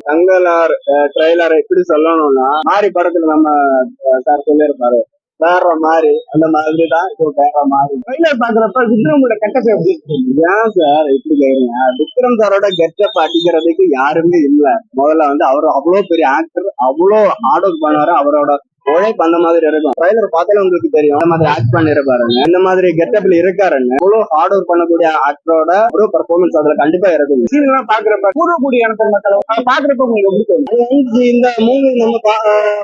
தங்கலார் trailer எப்படி சொல்லணும்னா மாறி படத்துல நம்ம சார் சொல்லியிருப்பாரு வேற மாதிரி அந்த மாதிரிதான் இப்போ வேற மாதிரி ட்ரெய்லர் பாக்குறப்ப விக்ரமோட கெட்டப் எப்படி ஏன் சார் எப்படி கேக்குறீங்க? விக்ரம் சாரோட கெட்டப் அடிக்கிறதுக்கு யாருமே இல்ல. முதல்ல வந்து அவர் அவ்வளவு பெரிய ஆக்டர், அவ்வளவு ஹார்ட் ஒர்க் பண்ணாரு. அவரோட உழைப்பு அந்த மாதிரி இருக்கும். ட்ரைலர் பார்த்தாலே உங்களுக்கு தெரியும் அந்த மாதிரி ஆக்ட் பண்ணிருப்பாருங்க, இந்த மாதிரி கெட்டப்ல இருக்காருன்னு. அவ்வளவு ஹார்ட் ஒர்க் பண்ணக்கூடிய ஆக்டரோட ஒரு பெர்ஃபார்மன்ஸ் அதுல கண்டிப்பா இருக்கும். சீன்லாம் பாக்குறப்ப கூடக்கூடிய மக்கள் பாக்குறப்ப உங்களுக்கு எப்படி தோணும்? இந்த மூவி நம்ம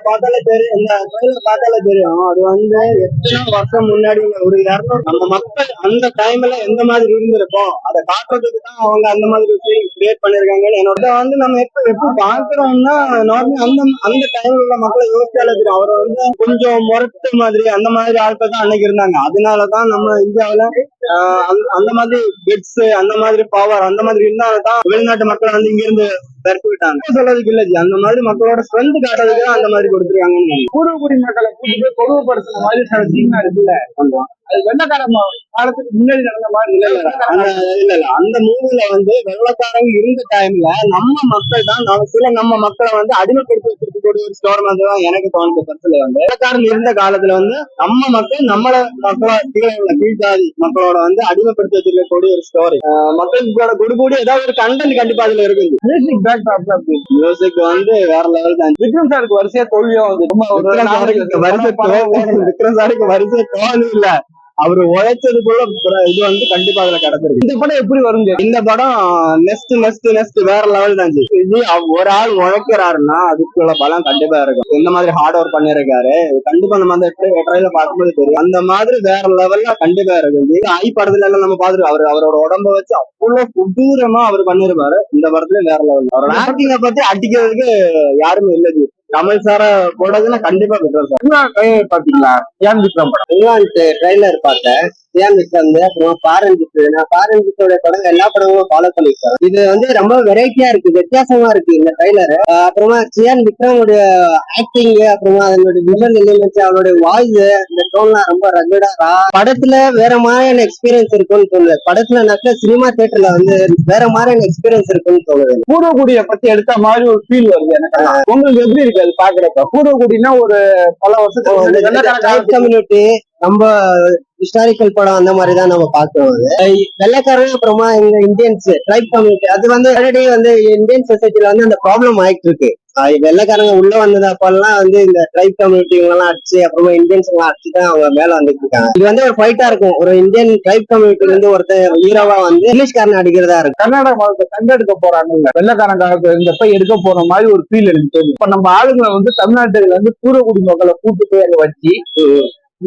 பார்த்தாலே தெரியும், இந்த ட்ரைலர் பார்த்தாலே தெரியும். அது வந்து எத்தனை வருஷம் முன்னாடி ஒரு 200 நம்ம மக்கள் அந்த டைம்ல எந்த மாதிரி இருந்திருக்கோம் அதை காட்டுறதுக்கு தான் அவங்க அந்த மாதிரி சீன் கிரியேட் பண்ணிருக்காங்கன்னு என்னோட வந்து நம்ம எப்படி பாக்குறோம்னா நார்மல் அந்த டைம்ல உள்ள மக்களை யோசிச்சாலே தெரியும். அவர் வந்து கொஞ்சம் முரட்டு மாதிரி அந்த மாதிரி ஆட்கள் தான் அன்னைக்கு இருந்தாங்க. அதனாலதான் நம்ம இந்தியாவில அந்த மாதிரி பெட்ஸ் அந்த மாதிரி பவர் அந்த மாதிரி இருந்தால்தான் வெளிநாட்டு மக்கள் வந்து இங்க இருந்து பெருத்து விட்டாங்க. சொல்றதுக்கு இல்ல, அந்த மாதிரி மக்களோட ஸ்ட்ரென்த் காட்டுறதுக்கு அந்த மாதிரி கொடுத்துருக்காங்கன்னு. பூர்வகுடி மக்களை கூட்டி போய் கொடுமைப்படுத்துற மாதிரி சில சீனா இருக்குல்ல, அது வெள்ளக்கார காலத்துக்கு முன்னாடி நடந்த மாதிரி இல்ல. அந்த மூவில வந்து வெள்ளக்காரங்க இருந்த டைம்ல நம்ம மக்கள் தான் நம்ம மக்களை வந்து அடிமைப்படுத்தி வச்சிருக்கக்கூடிய ஒரு ஸ்டோரி மாதிரி தான் எனக்கு தோணுது. படத்துல வந்து வெள்ளக்காரங்க இருந்த காலத்துல வந்து நம்ம மக்களோட கீழ்ஜாதி மக்களோட வந்து அடிமைப்படுத்தி வச்சிருக்கக்கூடிய ஒரு ஸ்டோரி. மக்களுக்கு கொடுக்கூடிய ஏதாவது ஒரு கண்டென்ட் கண்டிப்பா அதுல இருக்கு. மியூசிக் வந்து வேற லெவல் தான். விக்ரம் சாருக்கு வரிசையா தோல்வியும் வந்து விக்ரம் சாருக்கு வரிசையா தோல்வி இல்ல, அவரு உழைச்சதுக்குள்ள இது வந்து கண்டிப்பா அதுல கிடைச்சிருக்கு. இந்த படம் எப்படி வரும்? இந்த படம் நெக்ஸ்ட் வேற லெவல் தான். ஒரு ஆள் உழைக்கிறாருன்னா அதுக்குள்ள பலம் கண்டிப்பா இருக்கும். இந்த மாதிரி ஹார்ட் ஒர்க் பண்ணிருக்காரு, கண்டிப்பா நம்ம அந்த ட்ரைல பார்க்கும்போது தெரியும். அந்த மாதிரி வேற லெவல்ல கண்டிப்பா இருக்கு. ஐ படத்துல எல்லாம் நம்ம பாத்துருக்கோம், அவரோட உடம்ப வச்சு அவ்வளவு கொடூரமா அவர் பண்ணிருப்பாரு. இந்த படத்துல வேற லெவல். அவரோட ஆக்டிங்க பத்தி அடிக்கிறதுக்கு யாருமே இல்லது. கமல் சார போடுறதுன்னா கண்டிப்பா விக்ரம் சார். பாத்தீங்களா ஏன் விக்ரம் படம் ட்ரைலர் பார்த்தேன். சியான் விக்ரம் அப்புறம் பாரஞ்சித், நான் பாரஞ்சித்தோட படம் எல்லா படங்களும் ஃபாலோ பண்ணிருக்கேன். இது வந்து ரொம்ப வெரைட்டியா இருக்கு, வித்தியாசமா இருக்கு இந்த ட்ரைலர். அப்புறமா சியான் விக்ரமோட ஆக்டிங், அப்புறமா அதனுடைய விஷுவல் எலிமெண்ட்ஸ், அவனுடைய வாய்ஸ், இந்த டோன்லாம் ரொம்ப ரகடா. படத்துல வேற மாதிரியான எக்ஸ்பீரியன்ஸ் இருக்குன்னு தோணுது. படத்துல நக்க சினிமா தியேட்டர்ல வந்து வேற மாதிரியான எக்ஸ்பீரியன்ஸ் இருக்குன்னு தோணுது. பூர்வகுடியை பத்தி எடுத்த மாதிரி ஒரு ஃபீல் வருது எனக்கு. உங்களுக்கு எப்படி இருக்கு அது பாக்குறப்ப? பூர்வகுடினா ஒரு பல வருஷத்துக்கு கம்யூனிட்டி, நம்ம ஹிஸ்டாரிக்கல் படம் அந்த மாதிரிதான் நம்ம பாக்குறோம். வெள்ளைக்காரன் அப்புறமா எங்க இந்தியன்ஸ் ட்ரைப் கம்யூனிட்டி, அது வந்து ஆல்ரெடி வந்து இந்தியன் சொசைட்டில வந்து அந்த ப்ராப்ளம் ஆயிட்டு இருக்கு. வெள்ளைக்காரங்க உள்ள வந்தது அப்பெல்லாம் வந்து இந்த ட்ரைப் கம்யூனிட்டி எல்லாம் அடிச்சு, அப்புறமா இந்தியன்ஸ் எல்லாம் அடிச்சுதான் அவங்க மேல வந்துட்டு இருக்காங்க. இது வந்து ஒரு ஃபைட்டா இருக்கும். ஒரு இந்தியன் ட்ரைப் கம்யூனிட்டி வந்து ஒருத்தர் ஹீரோவா வந்து இங்கிலீஷ்காரன் அடிக்கிறதா இருக்கு. கர்நாடக மாவட்டத்தை கண்டெடுக்க போறாங்க, வெள்ளைக்காரன் காலத்துல இருந்தப்ப எடுக்க போற மாதிரி ஒரு ஃபீல் எனக்கு. இப்ப நம்ம ஆளுங்களை வந்து தமிழ்நாட்டுல வந்து பூர்வகுடி மக்களை கூட்டு போய் அங்க வச்சு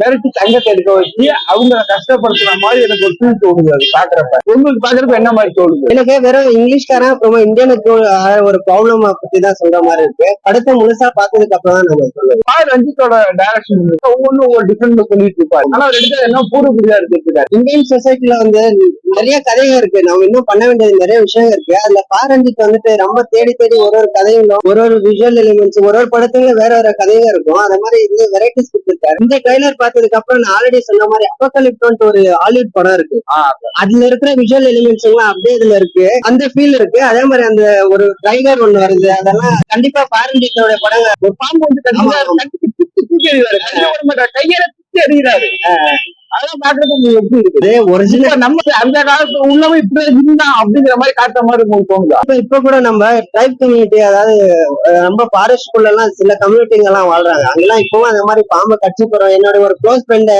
மிரட்டி தங்கத்தை எடுக்க வச்சு அவங்க கஷ்டப்படுத்துற மாதிரி எனக்கு ஒரு ஃபீல் தோணுது. அது பாக்குறப்ப உங்களுக்கு பாக்குறப்ப என்ன மாதிரி தோணுது? எனக்கு வெறும் இங்கிலீஷ்காரன் அப்புறமா இந்தியனுக்கு ஒரு ப்ராப்ளம் பத்தி தான் சொல்ற மாதிரி இருக்கு. படத்தை முழுசா பார்த்ததுக்கு அப்புறம் தான் நம்ம சொல்லுவோம். ரஞ்சித்தோட டைரக்ஷன் ஒவ்வொன்றும் ஒவ்வொரு டிஃபரெண்ட் சொல்லிட்டு இருப்பாரு. ஆனா ரெண்டு என்ன பூர்வகுடியா இருக்கு. இந்தியன் சொசைட்டில வந்து நிறைய கதைகள் இருக்கு, நம்ம இன்னும் பண்ண வேண்டியது நிறைய விஷயம் இருக்கு. அதுல ரஞ்சித் வந்துட்டு ரொம்ப தேடி ஒரு கதைகளும் ஒரு விஷுவல் எலிமெண்ட்ஸ், ஒரு படத்துல வேற கதைகள் இருக்கும். அந்த மாதிரி இது வெரைட்டிஸ் கொடுத்துருக்காரு. இந்த ட்ரைலர் பார்த்ததுக்கு அப்புறம் நான் ஆல்ரெடி சொன்ன மாதிரி அப்போகலிப்டோன்ட்டு ஒரு ஹாலிவுட் படம் இருக்கு, அதுல இருக்கிற விஷுவல் எலிமெண்ட்ஸ் எல்லாம் அப்படியே இதுல இருக்கு, அந்த ஃபீல் இருக்கு. அதே மாதிரி அந்த ஒரு ட்ரைலர் ஒண்ணு வருது, அதெல்லாம் கண்டிப்பா பாரஞ்சித்தோட படங்கள். ஒரு பாம்பு வந்து கையில எறிகிறாரு, அதெல்லாம் பாக்குறது எப்படி இருக்குது? ஒரிஜினல் நம்ம அந்த காலத்துல உள்ளவங்க இப்படி இருந்தான் அப்படிங்கிற மாதிரி காட்டுற மாதிரி உங்களுக்கு தோணுது. இப்ப கூட நம்ம ட்ரைப் கம்யூனிட்டி, அதாவது நம்ம ஃபாரஸ்ட்குள்ள எல்லாம் சில கம்யூனிட்டிங்க எல்லாம் வாழ்றாங்க, அங்கெல்லாம் இப்பவும் அந்த மாதிரி பாம்பை கட்சி போறோம். என்னோட ஒரு க்ளோஸ் ஃப்ரெண்டு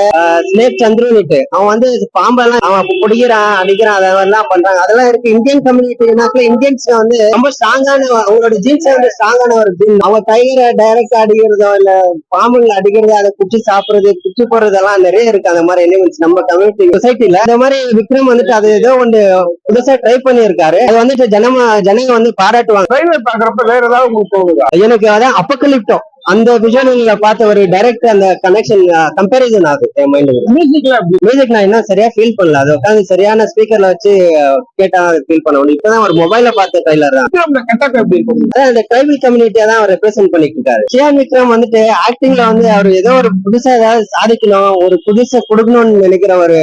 ஸ்னேக் சந்துருன்னுட்டு, அவன் வந்து பாம்பெல்லாம் அவன் பிடிக்கிறான், அடிக்கிறான், அதெல்லாம் பண்றாங்க. அதெல்லாம் இருக்கு. இந்தியன் கம்யூனிட்டினாக்குல இந்தியன்ஸ் வந்து ரொம்ப ஸ்ட்ராங்கான, அவங்களோட ஜீன்ஸ் வந்து ஸ்ட்ராங்கான ஒரு ஜீன். அவங்க டைகரை டைரக்டா அடிக்கிறதோ இல்ல பாம்புங்களை அடிக்கிறதோ, அதை குச்சி சாப்பிடுறது, குச்சி போடுறதெல்லாம் நிறைய இருக்கு. அந்த மாதிரி நம்ம கம்யூனிட்டி சொசைட்டில இந்த மாதிரி விக்ரம் வந்துட்டு அது ஏதோ ஒன்று புதுசா ட்ரை பண்ணி இருக்காரு. அது வந்துட்டு ஜனங்க வந்து பாராட்டுவாங்க. பாக்குறப்ப வேற ஏதாவது உங்களுக்கு எனக்கு அதான் அப்போகலிப்டோ அந்த விஷுவல்ல பார்த்த ஒரு டைரக்ட் அந்த கனெக்ஷன் கம்பேரிசன் ஆகுது என் மைண்ட்ல. மியூசிக் நான் இன்னும் சரியா ஃபீல் பண்ணல. அது உட்காந்து சரியான ஸ்பீக்கர்ல வச்சு கேட்டா ஃபீல் பண்ண முடியும். இப்பதான் ஒரு மொபைல்ல பார்த்த ட்ரைலர் தான். அந்த ட்ரைபல் கம்யூனிட்டியா தான் அவர் ரெப்ரசென்ட் பண்ணிட்டு இருக்காரு. சியான் விக்ரம் வந்துட்டு ஆக்டிங்ல வந்து அவர் ஏதோ ஒரு புதுசா ஏதாவது சாதிக்கணும், ஒரு புதுசா கொடுக்கணும்னு நினைக்கிற ஒரு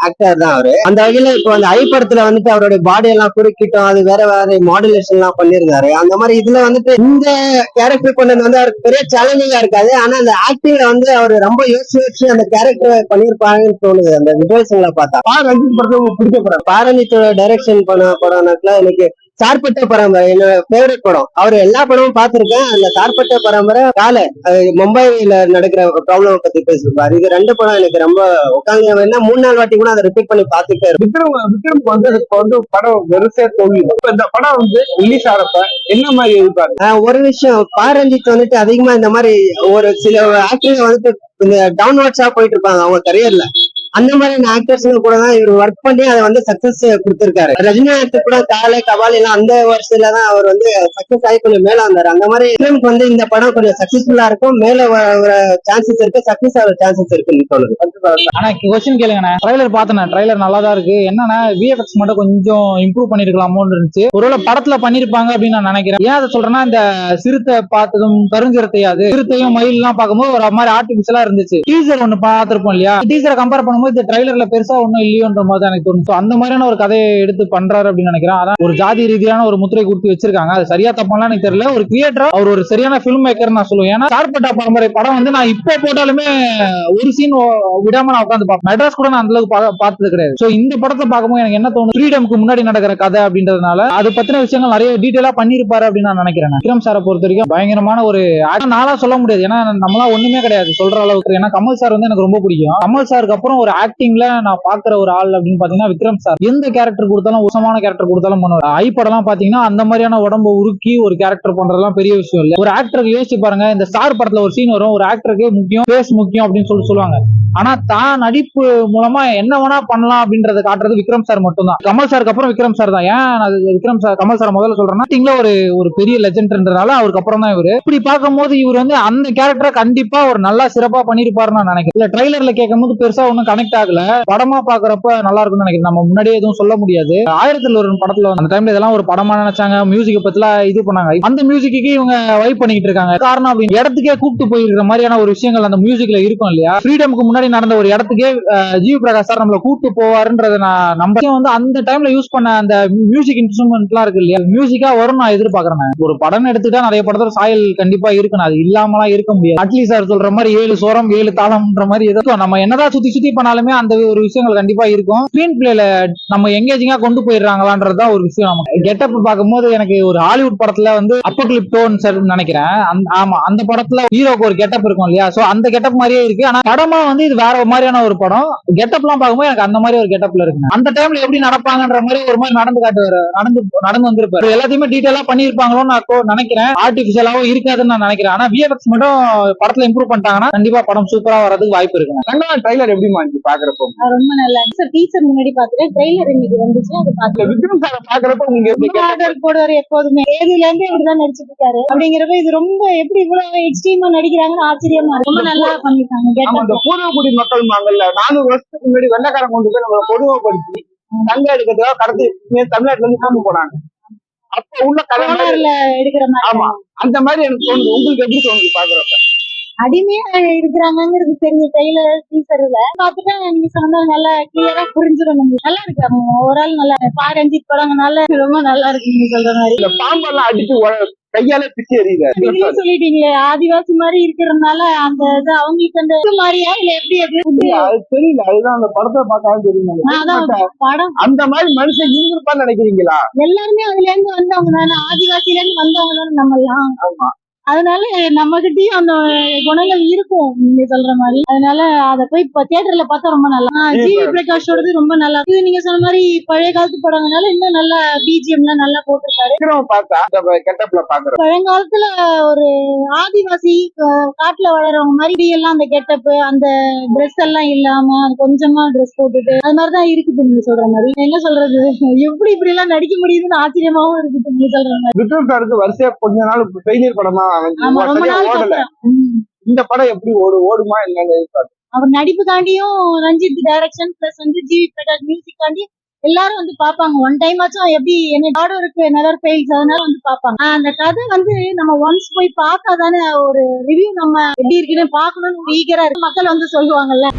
ஆக்டர் தான் அவரு. அந்த வகையில இப்போ அந்த ஐ படத்துல வந்துட்டு அவருடைய பாடி எல்லாம் குறுக்கிட்டோம், அது வேற வேற மாடுலேஷன் எல்லாம் பண்ணிருந்தாரு. அந்த மாதிரி இதுல வந்துட்டு இந்த கேரக்டர் கொண்டு வந்து அவருக்கு பெரிய சேலஞ்சிங்கா இருக்காது. ஆனா அந்த ஆக்டிங்ல வந்து அவர் ரொம்ப யோசிச்சு அந்த கேரக்டர் பண்ணிருப்பாங்கன்னு தோணுது அந்த விஜுவல்ஸ்ல பார்த்தா. ரஞ்சித் படத்துல உங்களுக்கு பிடிச்ச படம் பாரஞ்சித்தோட டைரக்ஷன் பண்ண படம்னாக்கா எனக்கு சார்பட்ட பரம்பரை என்னோட ஃபேவரட் படம். அவர் எல்லா படமும் பார்த்திருக்கேன். அந்த சார்பட்ட பரம்பரை மும்பைல நடக்கிற ப்ராப்ளம் பத்தி பேசிருப்பாரு. இது ரெண்டு படம் எனக்கு ரொம்ப உட்காந்து 3 நாள் வாட்டி கூட அதை ரிப்பீட் பண்ணி பார்த்துட்டே இருக்கேன். விக்ரம் வந்து படம் வெறுசே தோல்வி. இந்த படம் வந்து ரிலீஸ் ஆறப்ப என்ன மாதிரி இருப்பாரு? ஒரு விஷயம், பாரஞ்சித் வந்துட்டு அதிகமா இந்த மாதிரி ஒரு சில ஆக்டர் வந்துட்டு இந்த டவுன்வர்ட்ஸா போயிட்டு இருப்பாங்க அவங்க கரியர்ல. அந்த மாதிரி ஆக்டர்ஸ் கூட தான் இவர் ஒர்க் பண்ணி அதை வந்து சக்சஸ் கொடுத்திருக்காரு. ரஜினிகாந்த் கூட காலை கபால் எல்லாம் அந்த வருஷத்துல தான் அவர் வந்து சக்சஸ் ஆகி கொஞ்சம் மேல வந்தாரு. அந்த மாதிரி விக்ரமுக்கு வந்து இந்த படம் கொஞ்சம் சக்சஸ்ஃபுல்லா இருக்கும், மேல வர சான்சஸ் இருக்கு, சக்சஸ் ஆகிற சான்சஸ் இருக்குன்னு தோணுது. ஆனா கொஸ்டின் கேளுங்க, ட்ரைலர் பார்த்தேன், ட்ரைலர் நல்லா தான் இருக்கு. என்னன்னா விஎஃப்எக்ஸ் மட்டும் கொஞ்சம் இம்ப்ரூவ் பண்ணிருக்கலாமோன்னு இருந்துச்சு. ஒருவேளை படத்துல பண்ணிருப்பாங்க அப்படின்னு நான் நினைக்கிறேன். ஏன் அதை சொல்றேன்னா, இந்த சிறுத்தை பார்த்ததும் கருஞ்சிரத்தையாது சிறுத்தையும் மயில் எல்லாம் பார்க்கும்போது ஒரு மாதிரி ஆர்டிபிஷியலா இருந்துச்சு. டீசர் ஒண்ணு பார்த்திருப்போம் இல்லையா, டீசரை கம்பேர் பண்ணும்போது இந்த ட்ரைலர்ல பெருசா ஒன்னும் இல்லையோன்ற மாதிரி தான் எனக்கு தோணுச்சு. அந்த மாதிரியான ஒரு கதையை எடுத்து பண்றாரு அப்படின்னு நினைக்கிறேன். அதான் ஒரு ஜாதி ரீதியான ஒரு முத்திரை கொடுத்து வச்சிருக்காங்க. அது சரியா தப்பாலாம் எனக்கு தெரியல. ஒரு கிரியேட்டரா அவர் ஒரு சரியான பிலிம் மேக்கர் நான் சொல்லுவேன். ஏன்னா சார்பட்டா பரம்பரை படம் வந்து நான் இப்போ போட்டாலுமே ஒரு சீன் விடாம நான் உட்காந்து பார்ப்பேன். மெட்ராஸ் கூட நான் அந்த அளவுக்கு பார்த்தது கிடையாது. சோ இந்த படத்தை பார்க்கும்போது எனக்கு என்ன தோணும், ஃப்ரீடம்க்கு முன்னாடி நடக்கிற கதை அப்படின்றதுனால அது பத்தின விஷயங்கள் நிறைய டீடைலா பண்ணிருப்பாரு அப்படின்னு நான் நினைக்கிறேன். விக்ரம் சாரை பொறுத்த வரைக்கும் பயங்கரமான ஒரு நாளா சொல்ல முடியாது. ஏன்னா நம்மளா ஒண்ணுமே கிடையாது சொல்ற அளவுக்கு. ஏன்னா கமல் சார் வந்து எனக்கு ரொம்ப பிடிக்கும். கமல் சாருக்கு அப்புறம் ஒரு ஆக்டிங்ல நான் பாக்குற ஒரு ஆள் அப்படின்னு பாத்தீங்கன்னா விக்ரம் சார். எந்த கேரக்டர் கொடுத்தாலும் உசமான கேரக்டர் கொடுத்தாலும் பண்ணுவார். ஐ படம் பாத்தீங்கன்னா அந்த மாதிரியான உடம்பு உருக்கி ஒரு கேரக்டர் பண்றதெல்லாம் பெரிய விஷயம் இல்ல. ஒரு ஆக்டருக்கு யோசிச்சு பாருங்க, இந்த ஸ்டார் படத்துல ஒரு சீன் வரும், ஒரு ஆக்டருக்கு முக்கியம், பேஸ் முக்கியம் அப்படின்னு சொல்லுவாங்க. ஆனா தான் நடிப்பு மூலமா என்ன வேணா பண்ணலாம் அப்படின்றத காட்டுறது விக்ரம் சார் மட்டும் தான். கமல் சாருக்கு அப்புறம் விக்ரம் சார் தான். ஏன் விக்ரம் சார் கமல் சார் முதல்ல சொல்றேன்னா, ஒரு பெரிய லெஜெண்ட்ன்றதால அவருக்கு அப்புறம் தான் இவரு. இப்படி பார்க்கும்போது இவர் வந்து அந்த கேரக்டரை கண்டிப்பா ஒரு நல்லா சிறப்பா பண்ணிருப்பாருன்னு நான் நினைக்கிறேன். இல்ல ட்ரைலர்ல கேட்கும் போது பெருசா ஒன்னும் கனெக்ட் ஆகல. படமா பாக்குறப்ப நல்லா இருக்கும்னு நினைக்கிறேன். நம்ம முன்னாடியே எதுவும் சொல்ல முடியாது. 1001 படத்துல அந்த டைம்ல இதெல்லாம் ஒரு படமா நினைச்சாங்க. மியூசிக் பத்தில இது பண்ணாங்க. அந்த மியூசிக்கு இவங்க வைப் பண்ணிட்டு இருக்காங்க. காரணம் அப்படின்னு இடத்துக்கே கூப்பிட்டு போயிருக்கிற மாதிரியான ஒரு விஷயங்கள் அந்த மியூசிக்ல இருக்கும் இல்லையா. ஃப்ரீடம்க்கு முன்னாடி நடந்த ஒரு இடத்துக்கே ஜிவி பிரகாஷ் சார் நம்மள கூப்பிட்டு போவாருன்றத நான் நம்ப வந்து அந்த டைம்ல யூஸ் பண்ண அந்த மியூசிக் இன்ஸ்ட்ருமெண்ட் எல்லாம் இருக்கு இல்லையா, மியூசிக்கா வரும் நான் எதிர்பார்க்கறேன். ஒரு படம் எடுத்துட்டா நிறைய படத்துல சாயல் கண்டிப்பா இருக்கணும், அது இல்லாமலாம் இருக்க முடியாது. அட்லீஸ்ட் சார் சொல்ற மாதிரி 7 சோரம் 7 தாளம்ன்ற மாதிரி எதுக்கும் நம்ம என்னதான் சுத்தி பண்ணாலுமே அந்த ஒரு விஷயங்கள் கண்டிப்பா இருக்கும். ஸ்கிரீன் பிளேல நம்ம எங்கேஜிங்கா கொண்டு போயிடுறாங்களான்றதுதான் ஒரு விஷயம். நமக்கு கெட்டப் பார்க்கும்போது எனக்கு ஒரு ஹாலிவுட் படத்துல வந்து அப்போகலிப்டோன்னு நினைக்கிறேன். ஆமா, அந்த படத்துல ஹீரோக்கு ஒரு கெட்டப் இருக்கும் இல்லையா, சோ அந்த கெட்டப் மாதிரியே இருக்கு. ஆனா படமா வந்து இது வேற மாதிரியான ஒரு படம். கெட்டப் எல்லாம் பார்க்கும்போது எனக்கு அந்த மாதிரி ஒரு கெட்டப்ல இருக்கு. அந்த டைம்ல எப்படி நடப்பாங்கன்ற மாதிரி ஒரு மாதிரி நடந்து வந்திருப்பாரு. எல்லாத்தையுமே டீடைலா பண்ணிருப்பாங்களோன்னு நான் நினைக்கிறேன். ஆர்டிபிஷியலாவும் இருக்காதுன்னு நான் நினைக்கிறேன். ஆனா விஎஃப்எக்ஸ் மட்டும் படத்துல இம்ப்ரூவ் பண்ணிட்டாங்கன்னா கண்டிப்பா படம் சூப்பரா வரதுக்கு வாய்ப்பு இருக்கு. ட்ரைலர் எப்படி மாறி பாக்குறப்போ ரொம்ப நல்லா இருக்கு. டீச்சர் முன்னாடி பாத்துட்டேன், ட்ரெய்லர் இன்னைக்கு வந்துச்சு, அது பாத்துட்டேன். விக்ரம் சார் பாக்குறப்போ நீங்க ஆர்டர் போடுவாரு எப்போதுமே, ஏதுல இருந்து இப்படிதான் நடிச்சிட்டு இருக்காரு. அப்படிங்கிறப்ப இது ரொம்ப எப்படி இவ்வளவு எக்ஸ்ட்ரீமா நடிக்கிறாங்கன்னு ஆச்சரியமா இருக்கு. ரொம்ப நல்லா பண்ணிருக்காங்க. பூர்வக்குடி மக்கள் மாங்கல்ல 400 வருஷத்துக்கு முன்னாடி வெள்ளக்காரன் கொண்டு போய் நம்ம பொதுமைப்படுத்தி தங்க எடுக்கிறதுக்காக கடத்தி தமிழ்நாட்டுல இருந்து காமி போனாங்க. அப்ப உள்ள கலைஞர்ல எடுக்கிற மாதிரி. ஆமா, அந்த மாதிரி எனக்கு தோணுது. உங்களுக்கு எப்படி தோணுது பாக்குறப்ப? அடிமையா இருக்கிறாங்கிறது தெரிஞ்ச ட்ரெய்லர் டீசர்ல பாத்துட்டு நீங்க சொன்ன நல்லா கிளியரா புரிஞ்சிடும். நல்லா இருக்கு. ஒரு ஆள் நல்லா பாரஞ்சித் படங்கனால ரொம்ப நல்லா இருக்கு. நீங்க சொல்ற மாதிரி இந்த பாம்பெல்லாம் அடிச்சு கையால பிச்சு எறியுது சொல்லிட்டீங்களே, ஆதிவாசி மாதிரி இருக்கிறதுனால அந்த இது அவங்களுக்கு அந்த மாதிரியா இல்ல எப்படி அது தெரியல. அதுதான் அந்த படத்தை பார்த்தாலும் தெரியும். படம் அந்த மாதிரி மனுஷன் இருந்திருப்பான்னு நினைக்கிறீங்களா? எல்லாருமே அதுல இருந்து வந்தவங்க தானே, ஆதிவாசில இருந்து வந்தவங்க தானே நம்ம எல்லாம். ஆமா, அதனால நம்ம கிட்டயும் அந்த குணங்கள் இருக்கும் நீங்க சொல்ற மாதிரி. அதனால அத போய் தியேட்டர்ல பார்த்தா ரொம்ப நல்லா. ஜிவி பிரகாஷோடது ரொம்ப நல்லா. இது நீங்க சொன்ன மாதிரி பழைய காலத்து படங்கனால இன்னும் நல்லா பிஜிஎம் எல்லாம் நல்லா போட்டிருக்காரு. பழங்காலத்துல ஒரு ஆதிவாசி காட்டுல வளர்றவங்க மாதிரி எல்லாம் அந்த கெட்டப் அந்த ட்ரெஸ் எல்லாம் இல்லாம கொஞ்சமா ட்ரெஸ் போட்டுட்டு அது மாதிரிதான் இருக்குது நீங்க சொல்ற மாதிரி. என்ன சொல்றது, எப்படி இப்படி எல்லாம் நடிக்க முடியுதுன்னு ஆச்சரியமாவும் இருக்குது நீங்க சொல்ற மாதிரி. விக்ரம் சாருக்கு வரிசையா கொஞ்ச நாள் ஃபெயிலியர் படமா வந்து ஆமா ரொம்ப சரியா நாளுக்கு ஓடல. அப்புறம். இந்த படம் எப்படி ஓடுமா என்னன்னு எதிர்பார்த்தேன். அவர் நடிப்புக்காண்டியும் ரஞ்சித் டைரக்ஷன் பிளஸ் வந்து ஜிவி பிரகாஷ் மியூசிக் காண்டி எல்லாரும் வந்து பாப்பாங்க. ஒன் டைம் ஆச்சும் எப்படி என்ன ஆர்டர் இருக்கு நெவர் ஃபெயில்ஸ் அதனால வந்து பாப்பாங்க. அந்த கதை வந்து நம்ம ஒன்ஸ் போய் பார்த்தாதானே ஒரு ரிவ்யூ நம்ம எப்படி இருக்குன்னு பார்க்கணும்னு ஈகரா இருக்கு மக்கள் வந்து சொல்லுவாங்கல்ல.